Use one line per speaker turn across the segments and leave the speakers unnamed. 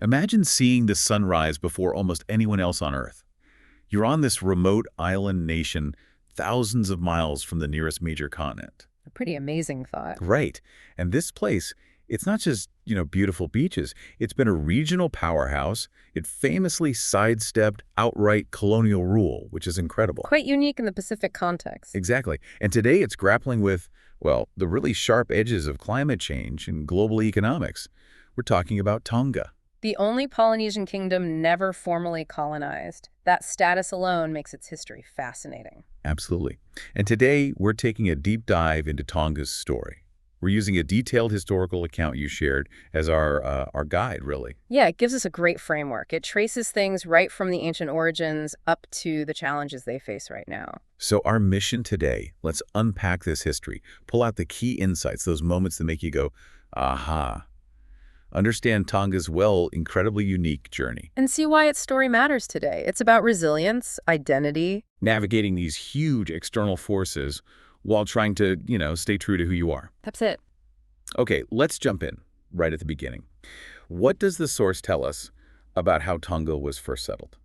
Imagine seeing the sunrise before almost anyone else on Earth. You're on this remote island nation thousands of miles from the nearest major continent.
A pretty amazing thought.
Right. And this place, it's not just, beautiful beaches. It's been a regional powerhouse. It famously sidestepped outright colonial rule, which is incredible.
Quite unique in the Pacific context.
Exactly. And today it's grappling with, well, the really sharp edges of climate change and global economics. We're talking about Tonga.
The only Polynesian kingdom never formally colonized. That status alone makes its history fascinating.
Absolutely. And today we're taking a deep dive into Tonga's story. We're using a detailed historical account you shared as our guide, really.
Yeah, it gives us a great framework. It traces things right from the ancient origins up to the challenges they face right now.
So our mission today, let's unpack this history, pull out the key insights, those moments that make you go, aha. Understand Tonga's, incredibly unique journey.
And see why its story matters today. It's about resilience, identity.
Navigating these huge external forces while trying to, stay true to who you are.
That's it.
Okay, let's jump in right at the beginning. What does the source tell us about how Tonga was first settled?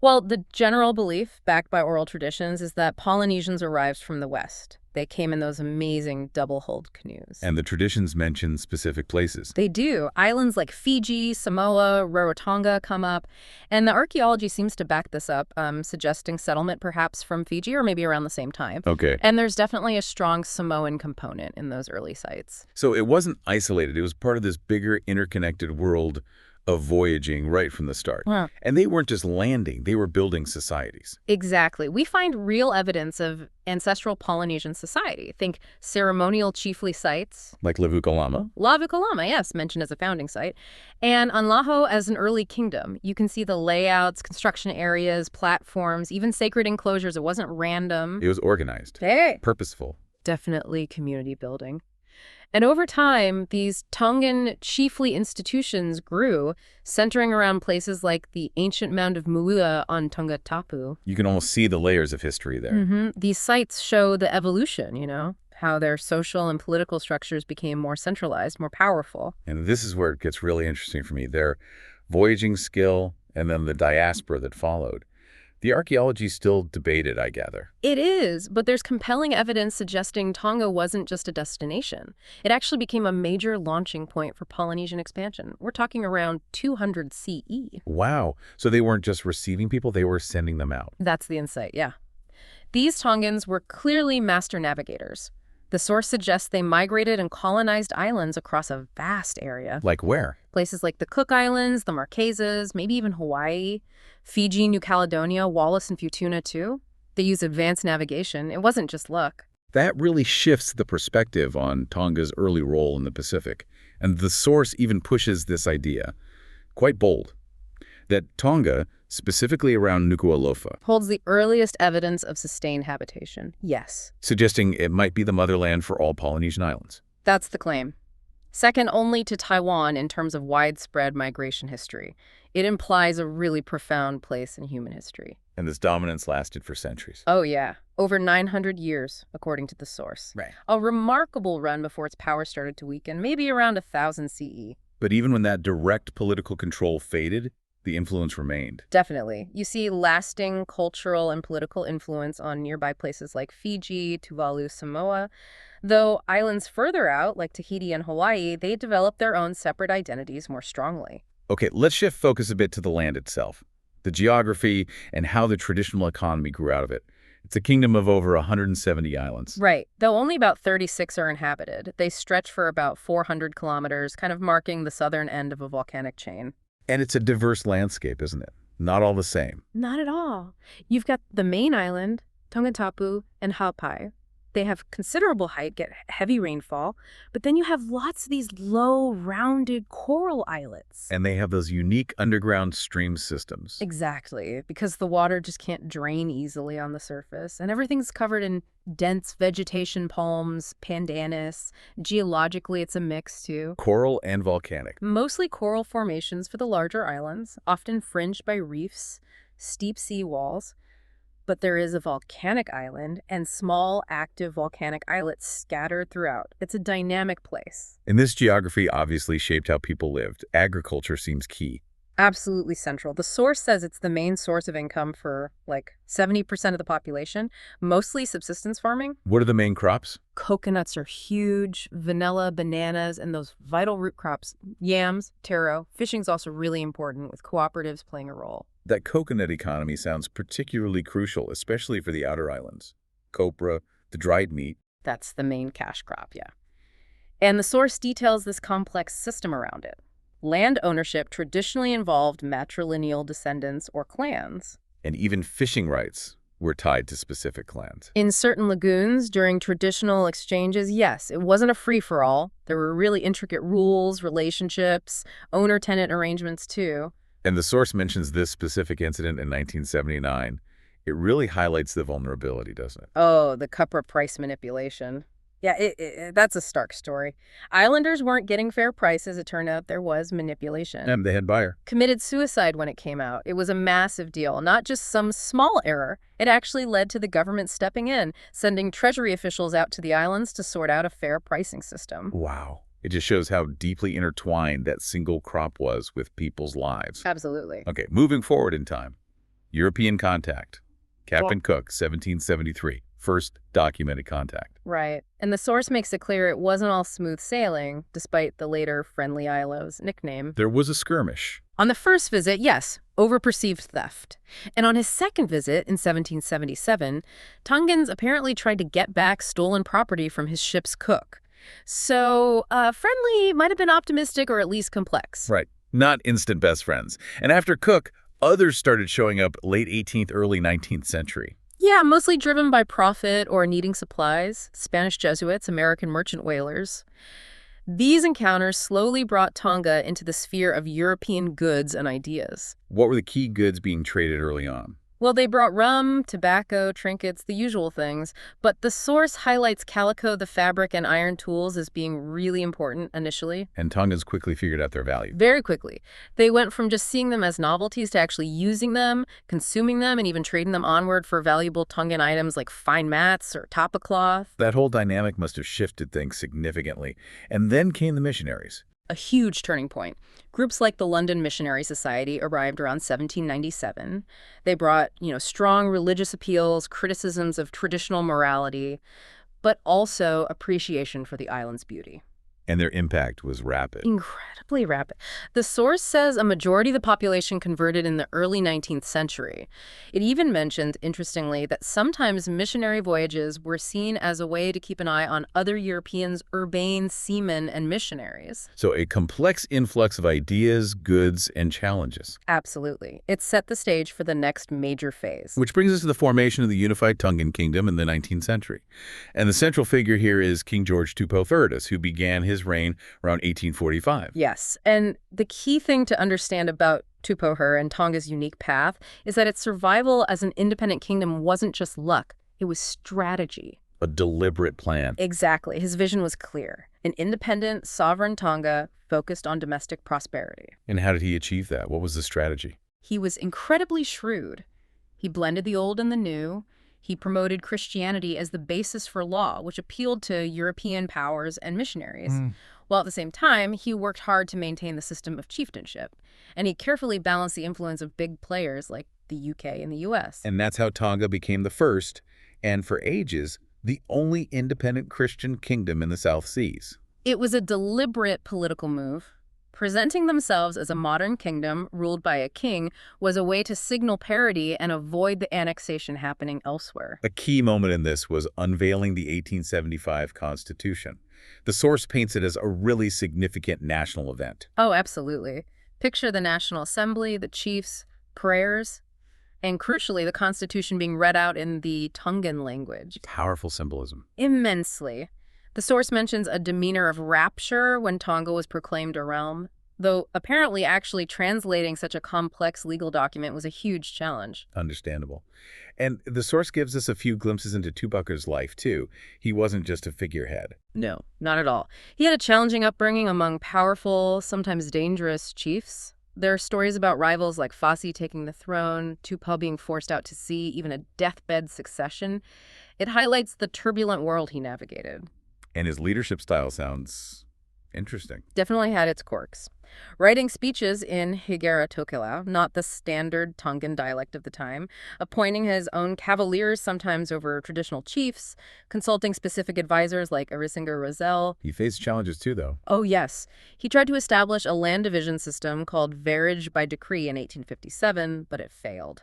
Well, the general belief, backed by oral traditions, is that Polynesians arrived from the West. They came in those amazing double-hulled canoes.
And the traditions mention specific places.
They do. Islands like Fiji, Samoa, Rarotonga come up. And the archaeology seems to back this up, suggesting settlement perhaps from Fiji or maybe around the same time.
Okay.
And there's definitely a strong Samoan component in those early sites.
So it wasn't isolated. It was part of this bigger interconnected world of voyaging right from the start.
Huh.
And they weren't just landing, they were building societies.
Exactly. We find real evidence of ancestral Polynesian society. Think ceremonial chiefly sites.
Like Levukalama?
Lavukalama, yes, mentioned as a founding site. And Anlaho as an early kingdom. You can see the layouts, construction areas, platforms, even sacred enclosures. It wasn't random.
It was organized.
Hey.
Purposeful.
Definitely community building. And over time, these Tongan chiefly institutions grew, centering around places like the ancient mound of Muua on Tonga Tapu.
You can almost see the layers of history there.
These sites show the evolution, how their social and political structures became more centralized, more powerful.
And this is where it gets really interesting for me. Their voyaging skill and then the diaspora that followed. The archaeology is still debated, I gather.
It is, but there's compelling evidence suggesting Tonga wasn't just a destination. It actually became a major launching point for Polynesian expansion. We're talking around 200 CE.
Wow. So they weren't just receiving people, they were sending them out.
That's the insight, yeah. These Tongans were clearly master navigators. The source suggests they migrated and colonized islands across a vast area.
Like where?
Places like the Cook Islands, the Marquesas, maybe even Hawaii, Fiji, New Caledonia, Wallis and Futuna too. They used advanced navigation. It wasn't just luck.
That really shifts the perspective on Tonga's early role in the Pacific. And the source even pushes this idea, quite bold, that Tonga, specifically around Nuku'alofa,
holds the earliest evidence of sustained habitation. Yes.
suggesting it might be the motherland for all Polynesian islands.
That's the claim. Second only to Taiwan in terms of widespread migration history. It implies a really profound place in human history.
And this dominance lasted for centuries.
Oh, yeah. Over 900 years, according to the source.
Right.
A remarkable run before its power started to weaken, maybe around 1000 CE.
But even when that direct political control faded, the influence remained.
Definitely. You see lasting cultural and political influence on nearby places like Fiji, Tuvalu, Samoa. Though islands further out, like Tahiti and Hawaii, they developed their own separate identities more strongly.
Okay, let's shift focus a bit to the land itself, the geography and how the traditional economy grew out of it. It's a kingdom of over 170 islands.
Right. Though only about 36 are inhabited. They stretch for about 400 kilometers, kind of marking the southern end of a volcanic chain.
And it's a diverse landscape, isn't it? Not all the same.
Not at all. You've got the main island, Tonga Tapu, and Haupai. They have considerable height, get heavy rainfall, but then you have lots of these low, rounded coral islets.
And they have those unique underground stream systems.
Exactly, because the water just can't drain easily on the surface, and everything's covered in dense vegetation, palms, pandanus. Geologically, it's a mix, too.
Coral and volcanic.
Mostly coral formations for the larger islands, often fringed by reefs, steep sea walls. But there is a volcanic island and small active volcanic islets scattered throughout. It's a dynamic place.
And this geography obviously shaped how people lived. Agriculture seems key.
Absolutely central. The source says it's the main source of income for like 70% of the population, mostly subsistence farming.
What are the main crops?
Coconuts are huge, vanilla, bananas, and those vital root crops, yams, taro. Fishing's also really important, with cooperatives playing a role.
That coconut economy sounds particularly crucial, especially for the outer islands. Copra, the dried meat.
That's the main cash crop, yeah. And the source details this complex system around it. Land ownership traditionally involved matrilineal descendants or clans.
And even fishing rights were tied to specific clans.
In certain lagoons, during traditional exchanges, yes, it wasn't a free-for-all. There were really intricate rules, relationships, owner-tenant arrangements, too.
And the source mentions this specific incident in 1979. It really highlights the vulnerability, doesn't it?
Oh, the cupra price manipulation. Yeah, that's a stark story. Islanders weren't getting fair prices. It turned out there was manipulation.
And the head buyer.
Committed suicide when it came out. It was a massive deal, not just some small error. It actually led to the government stepping in, sending treasury officials out to the islands to sort out a fair pricing system.
Wow. It just shows how deeply intertwined that single crop was with people's lives.
Absolutely.
Okay, moving forward in time. European contact. Captain Cook, 1773. First documented contact.
Right. And the source makes it clear it wasn't all smooth sailing, despite the later Friendly Isles nickname.
There was a skirmish.
On the first visit, yes, over perceived theft. And on his second visit in 1777, Tongans apparently tried to get back stolen property from his ship's cook. So, Friendly might have been optimistic or at least complex.
Right. Not instant best friends. And after Cook, others started showing up late 18th, early 19th century.
Yeah, mostly driven by profit or needing supplies. Spanish Jesuits, American merchant whalers. These encounters slowly brought Tonga into the sphere of European goods and ideas.
What were the key goods being traded early on?
Well, they brought rum, tobacco, trinkets, the usual things, but the source highlights calico, the fabric, and iron tools as being really important initially.
And Tongans quickly figured out their value.
Very quickly. They went from just seeing them as novelties to actually using them, consuming them, and even trading them onward for valuable Tongan items like fine mats or tapa cloth.
That whole dynamic must have shifted things significantly. And then came the missionaries.
A huge turning point. Groups like the London Missionary Society arrived around 1797. They brought, strong religious appeals, criticisms of traditional morality, but also appreciation for the island's beauty.
And their impact was rapid.
Incredibly rapid. The source says a majority of the population converted in the early 19th century. It even mentioned, interestingly, that sometimes missionary voyages were seen as a way to keep an eye on other Europeans, urbane seamen, and missionaries.
So a complex influx of ideas, goods, and challenges.
Absolutely. It set the stage for the next major phase.
Which brings us to the formation of the unified Tongan Kingdom in the 19th century. And the central figure here is King George II, who began his reign around 1845.
Yes, and the key thing to understand about Tupoher and Tonga's unique path is that its survival as an independent kingdom wasn't just luck, it was strategy.
A deliberate plan.
Exactly. His vision was clear. An independent, sovereign Tonga focused on domestic prosperity.
And how did he achieve that? What was the strategy?
He was incredibly shrewd. He blended the old and the new. He promoted Christianity as the basis for law, which appealed to European powers and missionaries. While at the same time, he worked hard to maintain the system of chieftainship. And he carefully balanced the influence of big players like the UK and the US.
And that's how Tonga became the first, and for ages, the only independent Christian kingdom in the South Seas.
It was a deliberate political move. Presenting themselves as a modern kingdom ruled by a king was a way to signal parity and avoid the annexation happening elsewhere.
A key moment in this was unveiling the 1875 Constitution. The source paints it as a really significant national event.
Oh, absolutely. Picture the National Assembly, the chiefs, prayers, and crucially, the Constitution being read out in the Tongan language.
Powerful symbolism.
Immensely. The source mentions a demeanor of rapture when Tonga was proclaimed a realm, though apparently actually translating such a complex legal document was a huge challenge.
Understandable. And the source gives us a few glimpses into Tupaca's life, too. He wasn't just a figurehead.
No, not at all. He had a challenging upbringing among powerful, sometimes dangerous chiefs. There are stories about rivals like Fassi taking the throne, Tupa being forced out to sea, even a deathbed succession. It highlights the turbulent world he navigated.
And his leadership style sounds Interesting.
Definitely had its quirks. Writing speeches in Higera Tokelau, not the standard Tongan dialect of the time, appointing his own cavaliers sometimes over traditional chiefs, consulting specific advisors like Arisinger Rosell.
He faced challenges too, though.
Oh, yes. He tried to establish a land division system called Marriage by Decree in 1857, but it failed.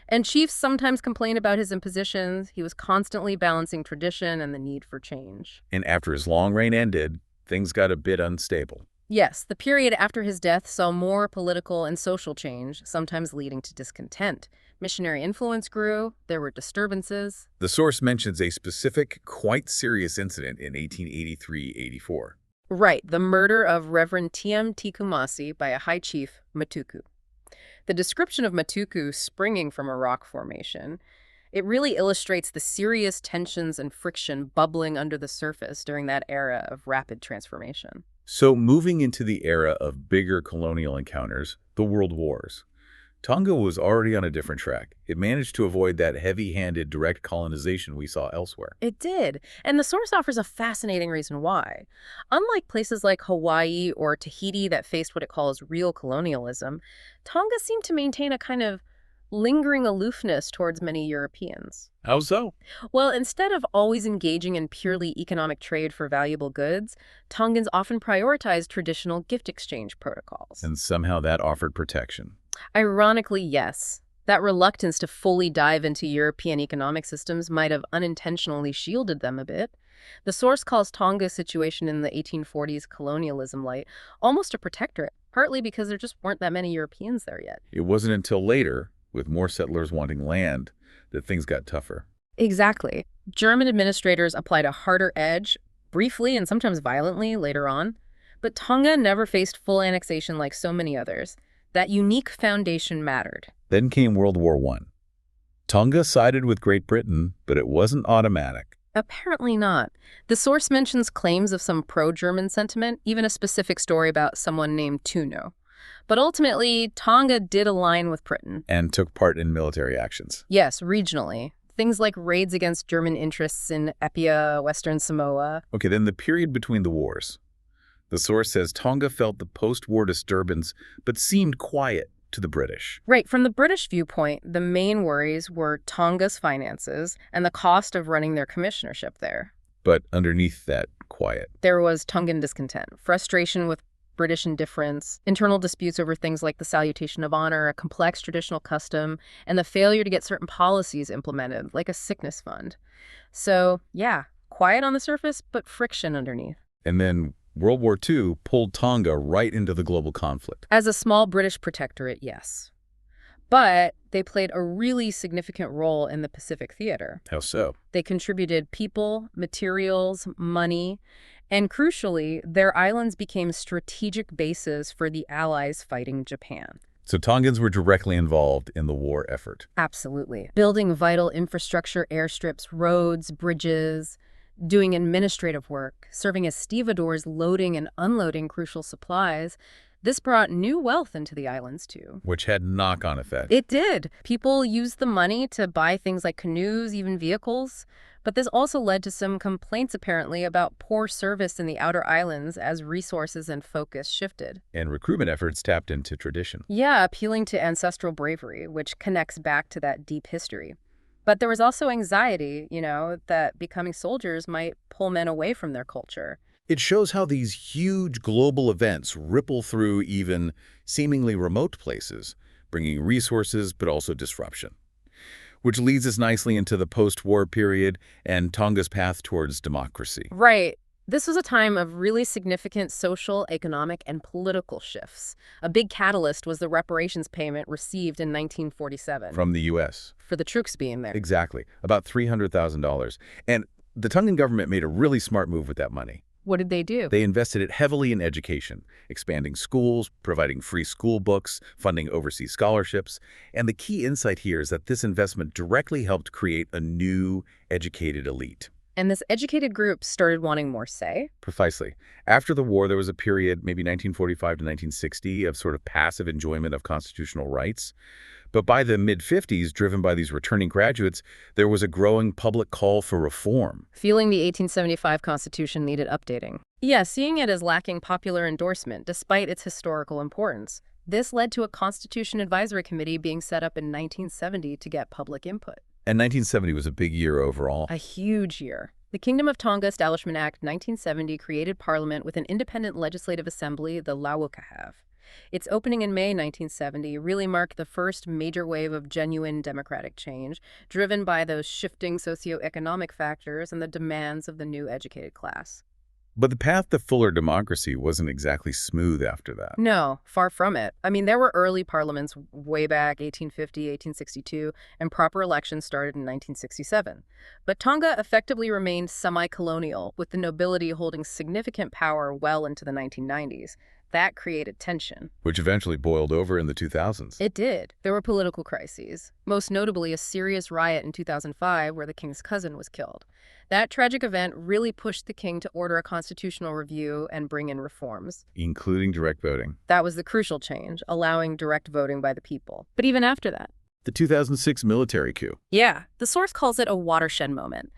And chiefs sometimes complained about his impositions. He was constantly balancing tradition and the need for change.
And after his long reign ended, things got a bit unstable.
Yes, the period after his death saw more political and social change, sometimes leading to discontent. Missionary influence grew, there were disturbances.
The source mentions a specific, quite serious incident in 1883-84.
Right, the murder of Reverend T.M. Tikumasi by a high chief, Matuku. The description of Matuku springing from a rock formation, it really illustrates the serious tensions and friction bubbling under the surface during that era of rapid transformation.
So moving into the era of bigger colonial encounters, the World Wars, Tonga was already on a different track. It managed to avoid that heavy-handed direct colonization we saw elsewhere.
It did, and the source offers a fascinating reason why. Unlike places like Hawaii or Tahiti that faced what it calls real colonialism, Tonga seemed to maintain a kind of lingering aloofness towards many Europeans.
How so?
Well, instead of always engaging in purely economic trade for valuable goods, Tongans often prioritized traditional gift exchange protocols.
And somehow that offered protection.
Ironically, yes. That reluctance to fully dive into European economic systems might have unintentionally shielded them a bit. The source calls Tonga's situation in the 1840s colonialism light almost a protectorate, partly because there just weren't that many Europeans there yet.
It wasn't until later, with more settlers wanting land, that things got tougher.
Exactly. German administrators applied a harder edge, briefly and sometimes violently later on. But Tonga never faced full annexation like so many others. That unique foundation mattered.
Then came World War I. Tonga sided with Great Britain, but it wasn't automatic.
Apparently not. The source mentions claims of some pro-German sentiment, even a specific story about someone named Tuno. But ultimately, Tonga did align with Britain.
And took part in military actions.
Yes, regionally. Things like raids against German interests in Epia, Western Samoa.
Okay, then the period between the wars. The source says Tonga felt the post-war disturbance, but seemed quiet to the British.
Right, from the British viewpoint, the main worries were Tonga's finances and the cost of running their commissionership there.
But underneath that quiet,
There was Tongan discontent, frustration with British indifference, internal disputes over things like the salutation of honor, a complex traditional custom, and the failure to get certain policies implemented, like a sickness fund. So, yeah, quiet on the surface, but friction underneath.
and then World War II pulled Tonga right into the global conflict.
As a small British protectorate, yes. But they played a really significant role in the Pacific theater.
How so?
They contributed people, materials, money, and crucially, their islands became strategic bases for the Allies fighting Japan.
So Tongans were directly involved in the war effort.
Absolutely. Building vital infrastructure, airstrips, roads, bridges, doing administrative work, serving as stevedores loading and unloading crucial supplies. This brought new wealth into the islands, too.
Which had knock-on effects.
It did. People used the money to buy things like canoes, even vehicles. But this also led to some complaints, apparently, about poor service in the outer islands as resources and focus shifted.
And recruitment efforts tapped into tradition.
Yeah, appealing to ancestral bravery, which connects back to that deep history. But there was also anxiety, that becoming soldiers might pull men away from their culture.
It shows how these huge global events ripple through even seemingly remote places, bringing resources but also disruption. Which leads us nicely into the post-war period and Tonga's path towards democracy.
Right. This was a time of really significant social, economic, and political shifts. A big catalyst was the reparations payment received in 1947.
From the U.S.
For the troops being there.
Exactly. About $300,000. And the Tongan government made a really smart move with that money.
What did they do?
They invested it heavily in education, expanding schools, providing free school books, funding overseas scholarships. And the key insight here is that this investment directly helped create a new, educated elite.
And this educated group started wanting more say?
Precisely. After the war, there was a period, maybe 1945 to 1960, of sort of passive enjoyment of constitutional rights. But by the mid-50s, driven by these returning graduates, there was a growing public call for reform.
Feeling the 1875 Constitution needed updating. Yeah, seeing it as lacking popular endorsement despite its historical importance. This led to a Constitution Advisory Committee being set up in 1970 to get public input.
And 1970 was a big year overall.
A huge year. The Kingdom of Tonga Establishment Act 1970 created Parliament with an independent legislative assembly, the Lawakahav. Its opening in May 1970 really marked the first major wave of genuine democratic change, driven by those shifting socioeconomic factors and the demands of the new educated class.
But the path to fuller democracy wasn't exactly smooth after that.
No, far from it. I mean, there were early parliaments way back, 1850, 1862, and proper elections started in 1967. But Tonga effectively remained semi-colonial, with the nobility holding significant power well into the 1990s. That created tension.
Which eventually boiled over in the 2000s.
It did. There were political crises, most notably a serious riot in 2005 where the king's cousin was killed. That tragic event really pushed the king to order a constitutional review and bring in reforms.
Including direct voting.
That was the crucial change, allowing direct voting by the people. But even after that.
The 2006 military coup.
Yeah, the source calls it a watershed moment.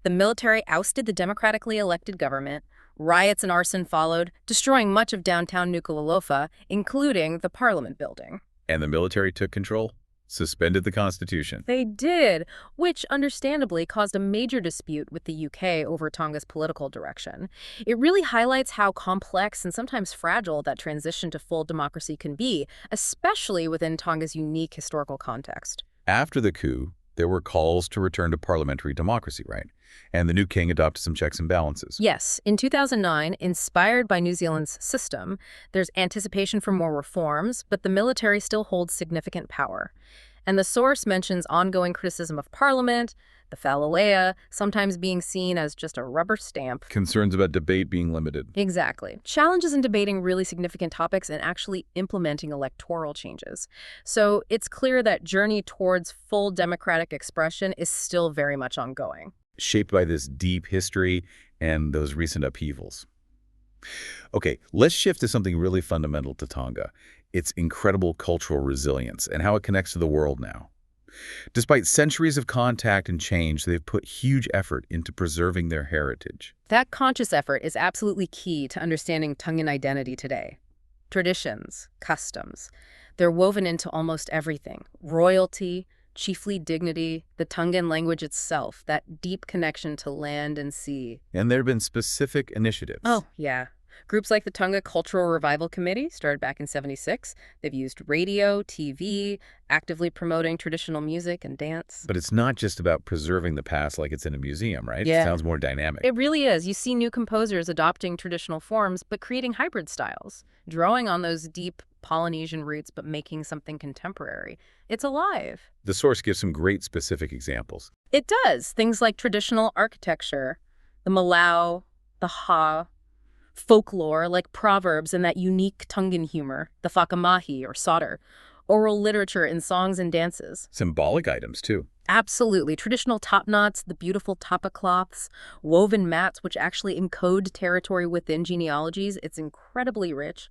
The military ousted the democratically elected government. Riots and arson followed, destroying much of downtown Nuku'alofa, including the parliament building.
And the military took control, suspended the Constitution.
They did, which understandably caused a major dispute with the UK over Tonga's political direction. It really highlights how complex and sometimes fragile that transition to full democracy can be, especially within Tonga's unique historical context.
After the coup, there were calls to return to parliamentary democracy, right? And the new king adopted some checks and balances.
Yes, in 2009, inspired by New Zealand's system, there's anticipation for more reforms, but the military still holds significant power. And the source mentions ongoing criticism of Parliament, the Falalea, sometimes being seen as just a rubber stamp.
Concerns about debate being limited.
Exactly. Challenges in debating really significant topics and actually implementing electoral changes. So it's clear that journey towards full democratic expression is still very much ongoing.
Shaped by this deep history and those recent upheavals. Okay, let's shift to something really fundamental to Tonga, its incredible cultural resilience and how it connects to the world now. Despite centuries of contact and change, they've put huge effort into preserving their heritage.
That conscious effort is absolutely key to understanding Tongan identity today. Traditions, customs, they're woven into almost everything. Royalty, chiefly dignity, the Tongan language itself, that deep connection to land and sea.
And there have been specific initiatives.
Oh, yeah. Groups like the Tonga Cultural Revival Committee started back in '76. They've used radio, TV, actively promoting traditional music and dance.
But it's not just about preserving the past like it's in a museum, right?
Yeah.
It sounds more dynamic.
It really is. You see new composers adopting traditional forms, but creating hybrid styles, drawing on those deep Polynesian roots, but making something contemporary. It's alive.
The source gives some great specific examples.
It does. Things like traditional architecture, the Malau, the Ha, folklore like proverbs and that unique Tongan humor, the whakamahi or solder, oral literature in songs and dances.
Symbolic items, too.
Absolutely. Traditional top knots, the beautiful tapa cloths, woven mats which actually encode territory within genealogies. It's incredibly rich.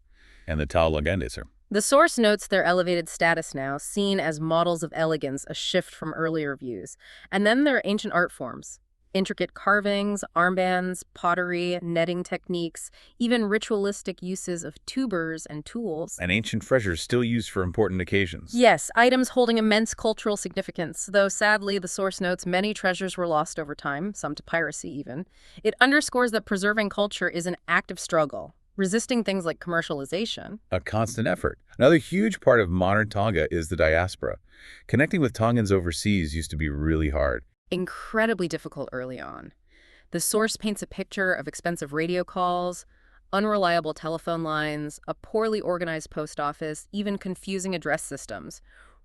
And the tau legendes.
The source notes their elevated status now, seen as models of elegance, a shift from earlier views. And then there are ancient art forms. Intricate carvings, armbands, pottery, netting techniques, even ritualistic uses of tubers and tools.
And ancient treasures still used for important occasions.
Yes, items holding immense cultural significance, though sadly the source notes many treasures were lost over time, some to piracy even. It underscores that preserving culture is an active struggle, resisting things like commercialization.
A constant effort. Another huge part of modern Tonga is the diaspora. Connecting with Tongans overseas used to be really hard.
Incredibly difficult early on. The source paints a picture of expensive radio calls, unreliable telephone lines, a poorly organized post office, even confusing address systems.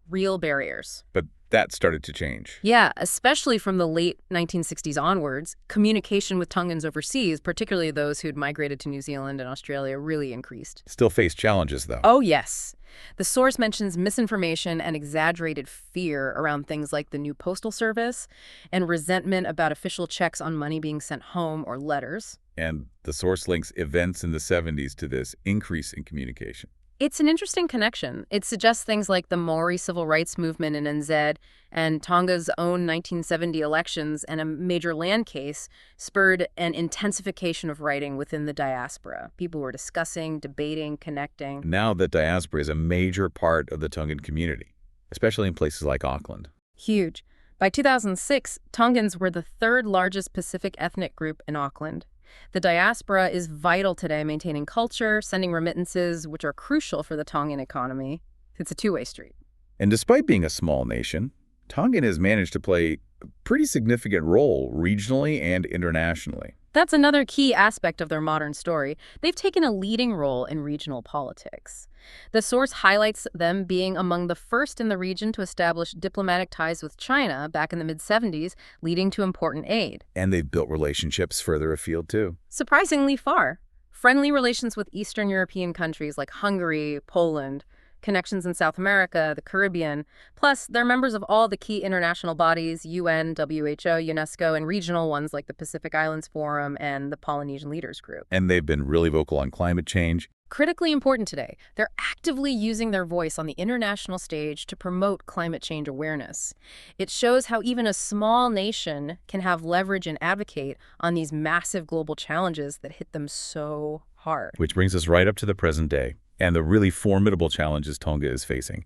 Real barriers.
But that started to change.
Yeah, especially from the late 1960s onwards, communication with Tongans overseas, particularly those who'd migrated to New Zealand and Australia, really increased.
Still faced challenges, though.
Oh, yes. The source mentions misinformation and exaggerated fear around things like the new postal service and resentment about official checks on money being sent home or letters.
And the source links events in the 70s to this increase in communication.
It's an interesting connection. It suggests things like the Maori civil rights movement in NZ and Tonga's own 1970 elections and a major land case spurred an intensification of writing within the diaspora. People were discussing, debating, connecting.
Now the diaspora is a major part of the Tongan community, especially in places like Auckland.
Huge. By 2006, Tongans were the third largest Pacific ethnic group in Auckland. The diaspora is vital today, maintaining culture, sending remittances, which are crucial for the Tongan economy. It's a two-way street.
And despite being a small nation, Tongan has managed to play a pretty significant role regionally and internationally.
That's another key aspect of their modern story. They've taken a leading role in regional politics. The source highlights them being among the first in the region to establish diplomatic ties with China back in the mid-70s, leading to important aid.
And they've built relationships further afield, too.
Surprisingly far. Friendly relations with Eastern European countries like Hungary, Poland, connections in South America, the Caribbean. Plus, they're members of all the key international bodies, UN, WHO, UNESCO, and regional ones like the Pacific Islands Forum and the Polynesian Leaders Group.
And they've been really vocal on climate change.
Critically important today, they're actively using their voice on the international stage to promote climate change awareness. It shows how even a small nation can have leverage and advocate on these massive global challenges that hit them so hard.
Which brings us right up to the present day and the really formidable challenges Tonga is facing.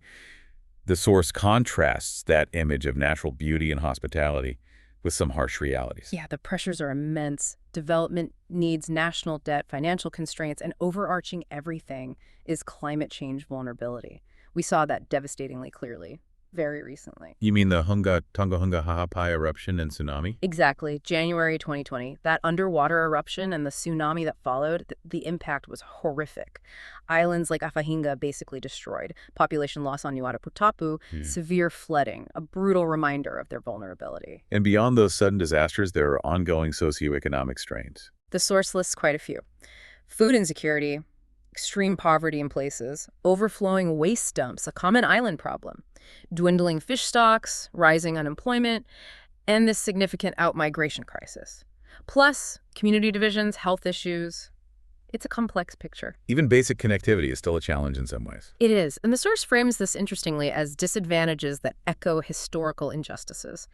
The source contrasts that image of natural beauty and hospitality with some harsh realities.
Yeah, the pressures are immense. Development needs, national debt, financial constraints, and overarching everything is climate change vulnerability. We saw that devastatingly clearly very recently.
You mean the Tonga Ha'apai eruption and tsunami?
Exactly. January 2020. That underwater eruption and the tsunami that followed, the impact was horrific. Islands like Afahinga basically destroyed. Population loss on Nuada Putapu, severe flooding, a brutal reminder of their vulnerability.
And beyond those sudden disasters, there are ongoing socioeconomic strains.
The source lists quite a few. Food insecurity, extreme poverty in places, overflowing waste dumps, a common island problem, dwindling fish stocks, rising unemployment, and this significant outmigration crisis. Plus, community divisions, health issues. It's a complex picture.
Even basic connectivity is still a challenge in some ways.
It is, and the source frames this interestingly as disadvantages that echo historical injustices.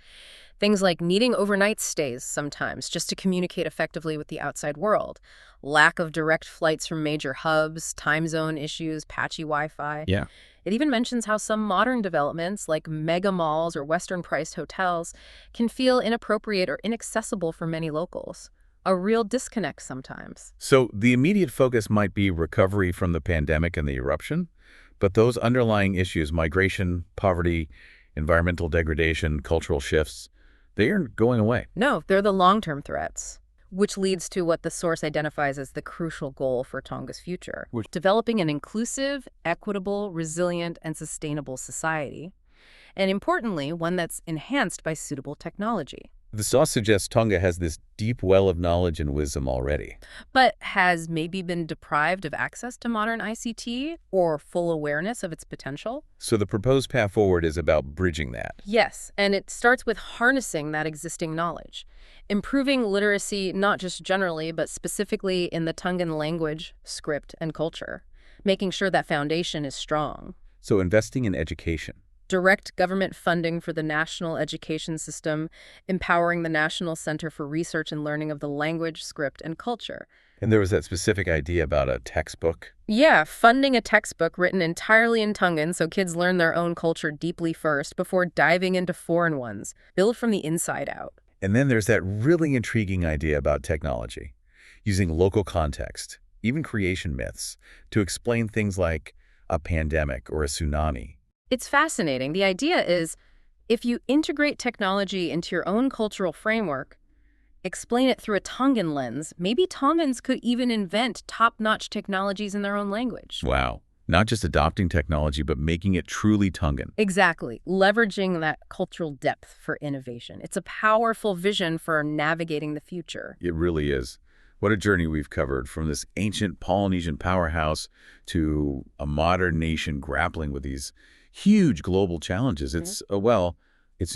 Things like needing overnight stays sometimes just to communicate effectively with the outside world, lack of direct flights from major hubs, time zone issues, patchy Wi-Fi.
Yeah.
It even mentions how some modern developments, like mega malls or Western-priced hotels, can feel inappropriate or inaccessible for many locals. A real disconnect sometimes.
So the immediate focus might be recovery from the pandemic and the eruption, but those underlying issues, migration, poverty, environmental degradation, cultural shifts, they aren't going away.
No, they're the long-term threats, which leads to what the source identifies as the crucial goal for Tonga's future, developing an inclusive, equitable, resilient, and sustainable society, and importantly, one that's enhanced by suitable technology.
The source suggests Tonga has this deep well of knowledge and wisdom already.
But has maybe been deprived of access to modern ICT or full awareness of its potential?
So the proposed path forward is about bridging that.
Yes, and it starts with harnessing that existing knowledge. Improving literacy not just generally, but specifically in the Tongan language, script, and culture. Making sure that foundation is strong.
So investing in education.
Direct government funding for the national education system, empowering the National Center for Research and Learning of the Language, Script, and Culture.
And there was that specific idea about a textbook.
Yeah, funding a textbook written entirely in Tongan so kids learn their own culture deeply first before diving into foreign ones, built from the inside out.
And then there's that really intriguing idea about technology, using local context, even creation myths, to explain things like a pandemic or a tsunami.
It's fascinating. The idea is, if you integrate technology into your own cultural framework, explain it through a Tongan lens, maybe Tongans could even invent top-notch technologies in their own language.
Wow. Not just adopting technology, but making it truly Tongan.
Exactly. Leveraging that cultural depth for innovation. It's a powerful vision for navigating the future.
It really is. What a journey we've covered, from this ancient Polynesian powerhouse to a modern nation grappling with these huge global challenges. It's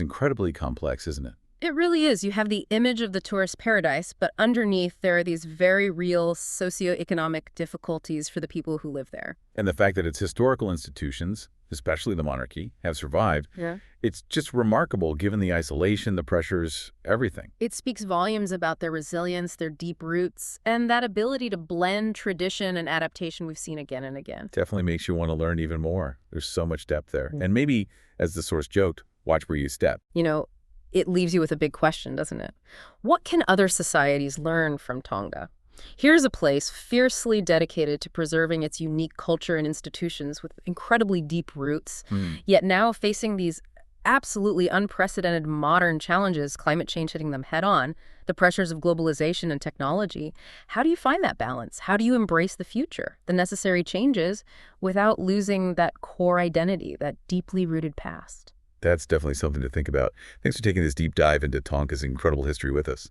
incredibly complex, isn't it?
It really is. You have the image of the tourist paradise, but underneath there are these very real socioeconomic difficulties for the people who live there.
And the fact that its historical institutions, especially the monarchy, have survived,
Yeah.
it's just remarkable given the isolation, the pressures, everything.
It speaks volumes about their resilience, their deep roots, and that ability to blend tradition and adaptation we've seen again and again.
Definitely makes you want to learn even more. There's so much depth there. And maybe, as the source joked, watch where you step.
You know, it leaves you with a big question, doesn't it? What can other societies learn from Tonga? Here's a place fiercely dedicated to preserving its unique culture and institutions with incredibly deep roots, yet now facing these absolutely unprecedented modern challenges, climate change hitting them head on, the pressures of globalization and technology. How do you find that balance? How do you embrace the future, the necessary changes, without losing that core identity, that deeply rooted past?
That's definitely something to think about. Thanks for taking this deep dive into Tonga's incredible history with us.